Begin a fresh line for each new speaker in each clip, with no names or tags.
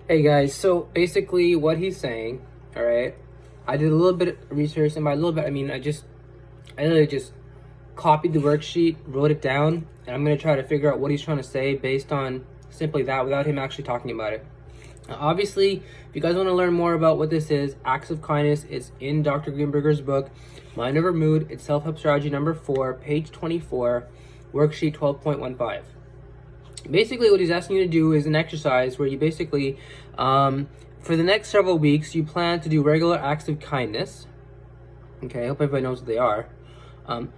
Hey guys, so basically what he's saying, all right, I did a little bit of research, and by a little bit, I mean I literally just copied the worksheet, wrote it down, and I'm gonna try to figure out what he's trying to say based on simply that without him actually talking about it. Now, obviously, if you guys want to learn more about what this is, acts of kindness, it's in Dr. Greenberger's book, Mind Over Mood. It's self-help strategy number 4, page 24, worksheet 12.15. Basically what he's asking you to do is an exercise where you basically for the next several weeks you plan to do regular acts of kindness. Okay, I hope everybody knows what they are.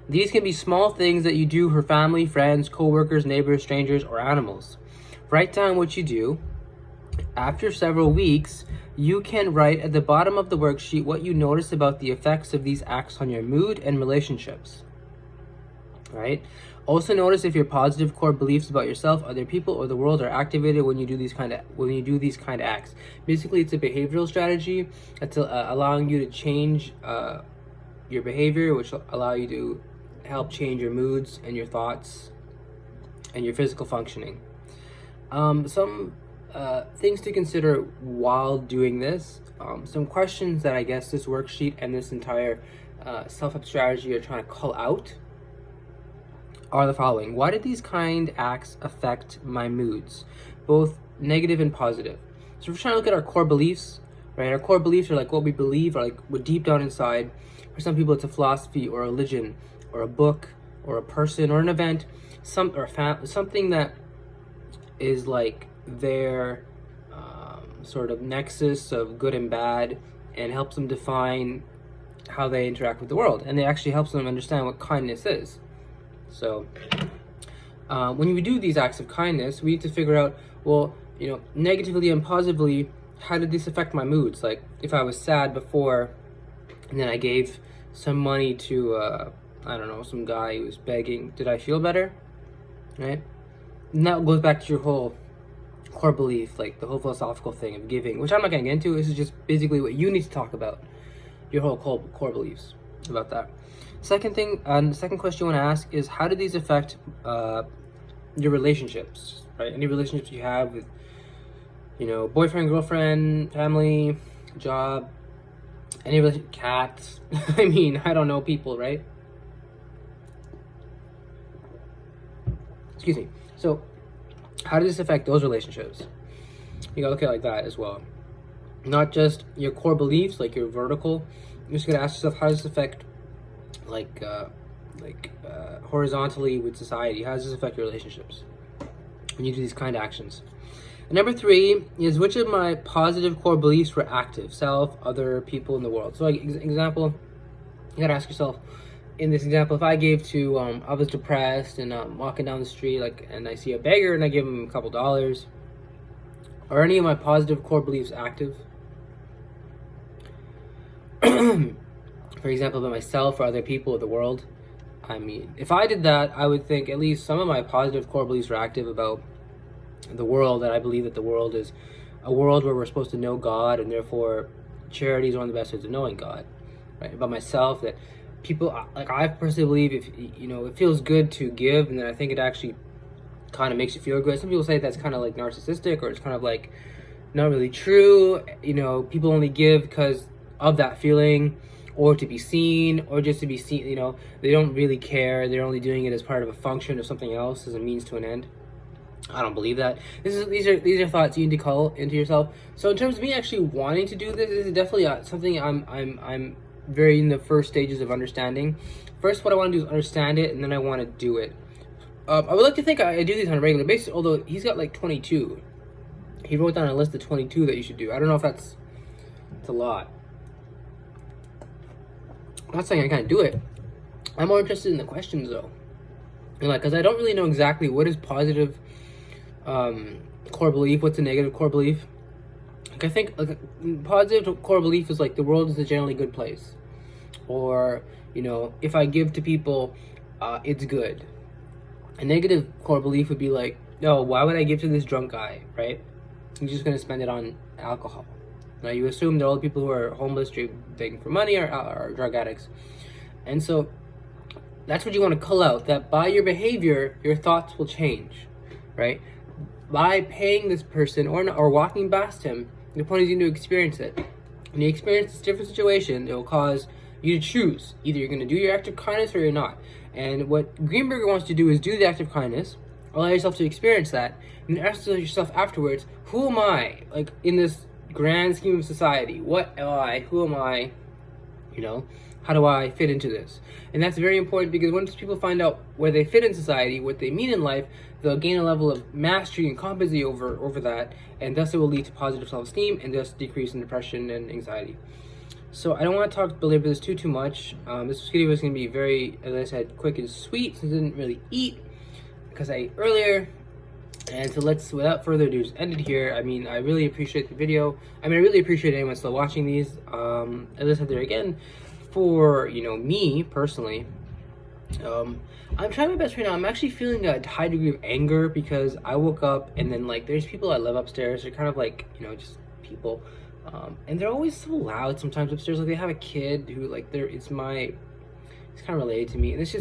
These can be small things that you do for family, friends, co-workers, neighbors, strangers, or animals. Write down what you do. After several weeks, you can write at the bottom of the worksheet what you notice about the effects of these acts on your mood and relationships. Right? Also notice if your positive core beliefs about yourself, other people, or the world are activated when you do these kind of acts. Basically, it's a behavioral strategy that's allowing you to change your behavior, which will allow you to help change your moods and your thoughts and your physical functioning. Some things to consider while doing this. Some questions that I guess this worksheet and this entire self-help strategy are trying to call out are the following. Why did these kind acts affect my moods, both negative and positive? So we're trying to look at our core beliefs, right? Our core beliefs are like what we believe, or like what deep down inside. For some people, it's a philosophy or a religion or a book or a person or an event, something that is like their sort of nexus of good and bad, and helps them define how they interact with the world, and it actually helps them understand what kindness is. So when we do these acts of kindness, we need to figure out, well, negatively and positively, how did this affect my moods? Like if I was sad before and then I gave some money to I don't know, some guy who was begging, did I feel better? Right? And that goes back to your whole core belief, like the whole philosophical thing of giving, which I'm not going to get into. This is just basically what you need to talk about, your whole core beliefs about that. Second thing, the second question you want to ask is, how do these affect your relationships, right? Any relationships you have with, boyfriend, girlfriend, family, job, any relationship, cats. I mean, I don't know, people, right? Excuse me. So, how does this affect those relationships? You gotta look at it like that as well. Not just your core beliefs, like your vertical. You're just gonna ask yourself, how does this affect horizontally with society? How does this affect your relationships when you do these kind of actions? And number 3 is, which of my positive core beliefs were active? Self, other, people in the world. So like example, you gotta ask yourself, in this example, if I gave to I was depressed and walking down the street, and I see a beggar and I give him a couple dollars, are any of my positive core beliefs active? For example, about myself or other people of the world. I mean, if I did that, I would think at least some of my positive core beliefs are active about the world, that I believe that the world is a world where we're supposed to know God, and therefore charity is one of the best ways of knowing God, right? About myself, that people, like I personally believe, if it feels good to give, and then I think it actually kind of makes you feel good. Some people say that's kind of like narcissistic, or it's kind of like not really true. People only give because of that feeling, or to be seen, or just to be seen. They don't really care. They're only doing it as part of a function of something else, as a means to an end. I don't believe that. These are thoughts you need to call into yourself. So in terms of me actually wanting to do this is definitely something I'm very in the first stages of understanding. First, what I want to do is understand it, and then I want to do it. I would like to think I do these on a regular basis, although he's got like 22. He wrote down a list of 22 that you should do. I don't know if it's a lot. I'm not saying I can't do it. I'm more interested in the questions though, because I don't really know exactly what is positive core belief, what's a negative core belief. I think positive core belief is like the world is a generally good place, or if I give to people, it's good. A negative core belief would be like, no, why would I give to this drunk guy, right? He's just gonna spend it on alcohol. Now you assume they're all the people who are homeless, begging for money, or drug addicts. And so that's what you want to call out, that by your behavior, your thoughts will change, right? by paying this person or walking past him, the point is you need to experience it. When you experience this different situation, it will cause you to choose. Either you're going to do your act of kindness or you're not. And what Greenberger wants to do is do the act of kindness, allow yourself to experience that, and then ask yourself afterwards, who am I? Like, in this grand scheme of society, what am I? Who am I? You know, how do I fit into this? And that's very important, because once people find out where they fit in society, what they mean in life, they'll gain a level of mastery and competency over that, and thus it will lead to positive self-esteem and thus decrease in depression and anxiety. So I don't want to belabor this too much. This video is going to be very, as I said, quick and sweet, since I didn't really eat because I ate earlier. And so let's, without further ado, just end it here. I mean, I really appreciate the video. I mean, I really appreciate anyone still watching these. As I said there again, for, you know, me personally, I'm trying my best right now. I'm actually feeling a high degree of anger because I woke up and then, like, there's people I live upstairs. They're kind of like, you know, just people. And they're always so loud sometimes upstairs. Like, they have a kid who, like, it's kind of related to me. And it's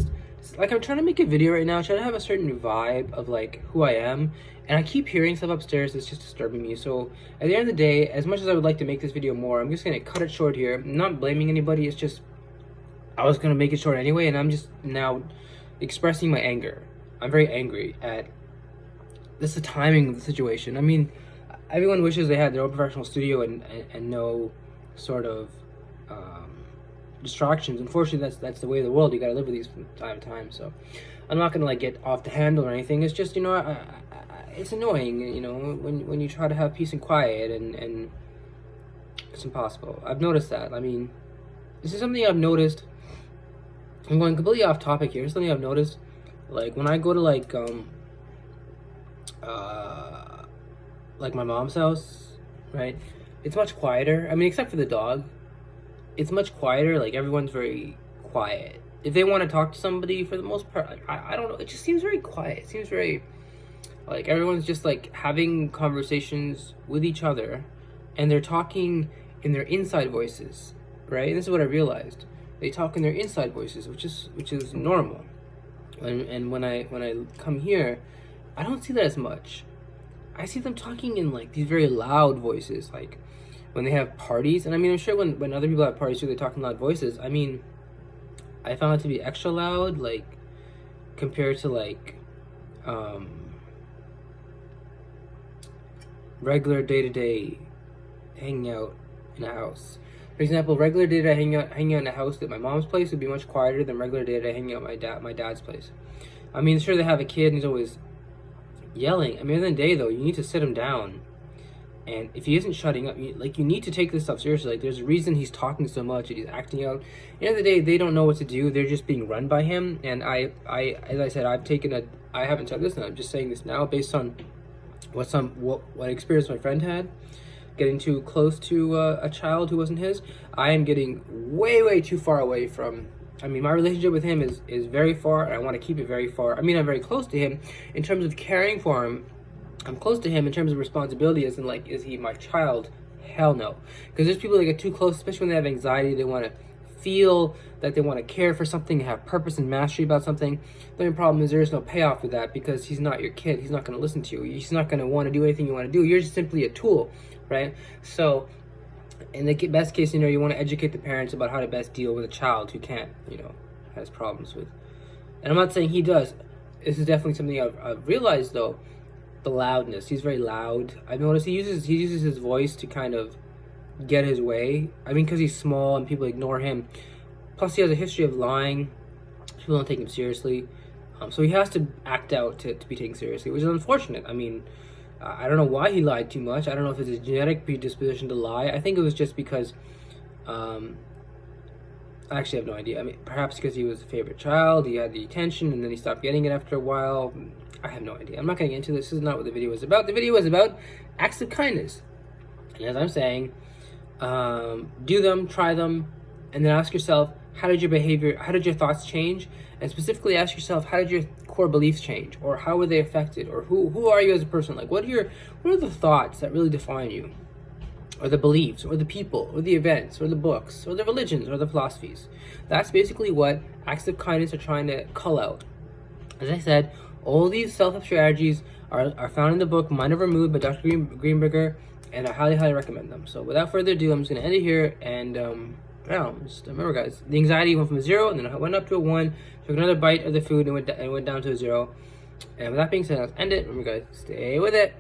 like, I'm trying to make a video right now, trying to have a certain vibe of, like, who I am. And I keep hearing stuff upstairs that's just disturbing me. So at the end of the day, as much as I would like to make this video more, I'm just going to cut it short here. I'm not blaming anybody. It's just, I was going to make it short anyway. And I'm just now expressing my anger. I'm very angry at this, the timing of the situation. I mean, everyone wishes they had their own professional studio and no sort of distractions. Unfortunately, that's the way of the world. You got to live with these from time to time. So I'm not gonna, like, get off the handle or anything. It's just, you know, it's annoying, you know, when you try to have peace and quiet, and it's impossible. I've noticed that. I mean, this is something I've noticed. I'm going completely off topic here. It's something I've noticed, like, when I go to, like my mom's house, right? It's much quieter. I mean, except for the dog. It's much quieter. Like, everyone's very quiet. If they want to talk to somebody, for the most part, like, I don't know. It just seems very quiet. It seems very, like, everyone's just, like, having conversations with each other, and they're talking in their inside voices, right? And this is what I realized. They talk in their inside voices, which is normal. And when I come here, I don't see that as much. I see them talking in, like, these very loud voices, like when they have parties. And I mean, I'm sure when other people have parties too, they talk in loud voices. I mean, I found it to be extra loud, like, compared to, like, regular day-to-day hanging out in a house. For example, regular day-to-day hanging out in a house at my mom's place would be much quieter than regular day-to-day hanging out at my dad's place. I mean, sure, they have a kid and he's always yelling. I mean, at the end of the day, though, you need to sit him down. And if he isn't shutting up, you need to take this stuff seriously. Like, there's a reason he's talking so much and he's acting out. At the end of the day, they don't know what to do. They're just being run by him. And as I said, I haven't said this, and I'm just saying this now based on what experience my friend had, getting too close to a child who wasn't his. I am getting way too far away from. I mean, my relationship with him is very far, and I want to keep it very far. I mean, I'm very close to him in terms of caring for him. I'm close to him in terms of responsibility, as in, like, is he my child? Hell no. Because there's people that get too close, especially when they have anxiety. They want to feel that they want to care for something, have purpose and mastery about something. The only problem is there is no payoff for that, because he's not your kid. He's not going to listen to you. He's not going to want to do anything you want to do. You're just simply a tool, right? So in the best case scenario, you want to educate the parents about how to best deal with a child who can't, has problems with. And I'm not saying he does. This is definitely something I've realized, though. The loudness. He's very loud. I've noticed he uses his voice to kind of get his way. I mean, because he's small and people ignore him. Plus, he has a history of lying. People don't take him seriously. So he has to act out to be taken seriously, which is unfortunate. I mean, I don't know why he lied too much. I don't know if it's a genetic predisposition to lie. I think it was just because, I actually have no idea. I mean, perhaps because he was a favorite child, he had the attention, and then he stopped getting it after a while. I have no idea. I'm not going to get into this. This is not what the video is about. The video is about acts of kindness. And as I'm saying, do them, try them, and then ask yourself, how did your thoughts change? And specifically ask yourself, how did your core beliefs change? Or how were they affected? Or who are you as a person? Like, what are the thoughts that really define you? Or the beliefs, or the people, or the events, or the books, or the religions, or the philosophies. That's basically what acts of kindness are trying to cull out. As I said, all these self-help strategies are found in the book Mind Over Mood by Dr. Greenberger, and I highly recommend them. So without further ado, I'm just gonna end it here. And just remember, guys, the anxiety went from a 0, and then it went up to a 1. Took another bite of the food and went down to a 0. And with that being said, let's end it. Remember, guys, stay with it.